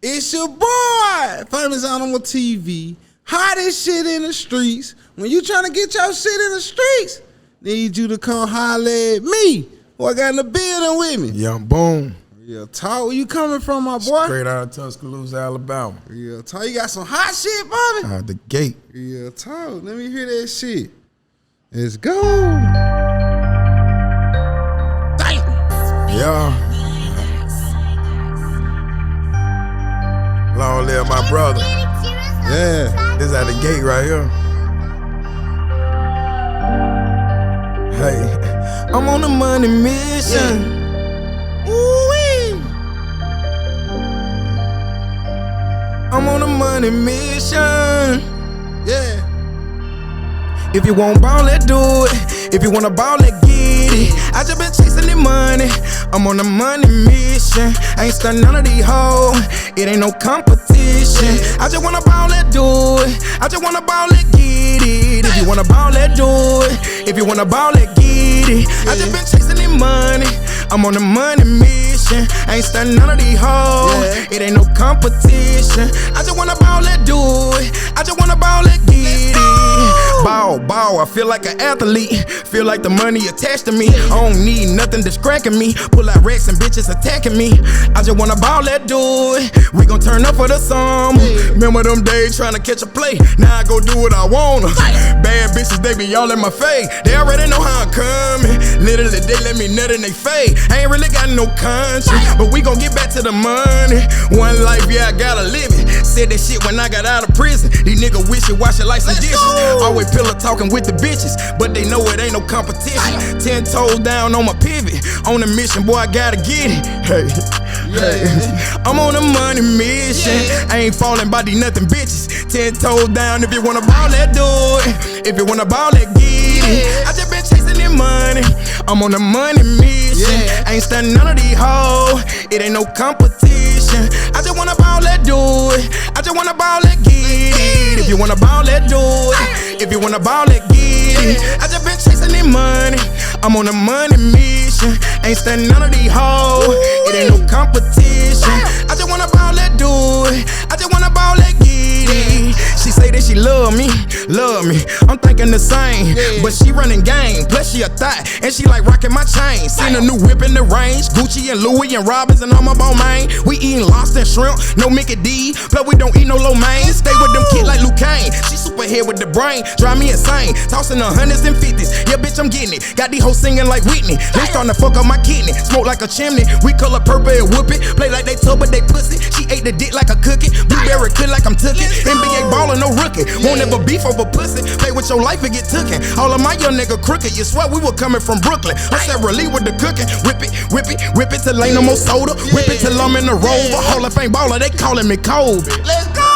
It's your boy, famous animal TV, hottest shit in the streets. When you trying to get your shit in the streets, need you to come holler at me. Who I got in the building with me? Young Boom. Real talk. Where you coming from, my boy? Straight out of Tuscaloosa, Alabama. Real talk. You got some hot shit, Bobby? Out the gate. Real talk. Let me hear that shit. Let's go. Damn. Yeah. Long live my brother. Yeah. This out the gate right here. Hey, I'm on a money mission. Yeah. Ooh-wee. I'm on a money mission. Yeah. If you want ball, let's do it. If you wanna ball, let's get it. I just been chasing the money. I'm on a money mission. I ain't stunned none of these hoes. It ain't no competition. I just wanna ball, let's do it. I just wanna ball, let's get it. If you wanna ball, let's do it. If you wanna ball, let's get it. I just been chasing the money. I'm on a money mission. I ain't stunned none of these hoes. It ain't no competition. I just wanna ball, let's do it. I just wanna ball, let's get it. Ball, I feel like an athlete. Feel like the money attached to me. I don't need nothing distracting me. Pull out racks and bitches attacking me. I just wanna ball, let's do it. We gon' turn up for the summer. Remember them days trying to catch a play. Now I go do what I wanna. Bad bitches, they be all in my face. They already know how I'm coming. Literally, they let me nut in they face. I ain't really got no conscience, but we gon' get back to the money. One life, yeah, I gotta live it. Said that shit when I got out of prison. These niggas wish it, wash it like some dishes. Always pillow talking with the bitches, but they know it ain't no competition. 10 toes down on my pivot. On a mission, boy, I gotta get it. Hey, I'm on a money mission. I ain't falling by these nothing bitches. 10 toes down. If you wanna ball, let's do it. If you wanna ball, let's get it. I just been chasing the money. I'm on a money mission. I ain't stunned none of these hoes. It ain't no competition. I just wanna ball, let's do it. I just wanna ball, let's get it. If you wanna ball, let's do it. If you wanna ball, let's get it. I just been chasing the money. I'm on a money mission. Ain't stunned none of these hoes. It ain't no competition. I just wanna ball, let's do it. I just wanna ball, let's get it. She say that she love me. I'm thinking the same, but she running game. Plus she a thot, and she like rocking my chain. Seen a new whip in the range, Gucci and Louis and Robbins and all my bone man. We eating lobster and shrimp, no Mickey D. Plus we don't eat no low main. Stay with them kids like Luke Kane. She super head with the brain, drive me insane. Tossing the hundreds and fifties, yeah bitch I'm getting it. Got these hoes singing like Whitney. They starting to fuck up my kidney. Smoke like a chimney, we color purple and whoop it. Play like they tub but they pussy. She ate the dick like a cookie. Blueberry good like I'm tookin'. NBA baller, no rookie. Won't ever beef over pussy. Play with your life and get tookin'. All of my young nigga crooked. You swear we were coming from Brooklyn. I said relieve with the cooking. Whip it till ain't no more soda. Whip it till I'm in the Rover. Hall of Fame baller, they calling me Kobe. Let's go.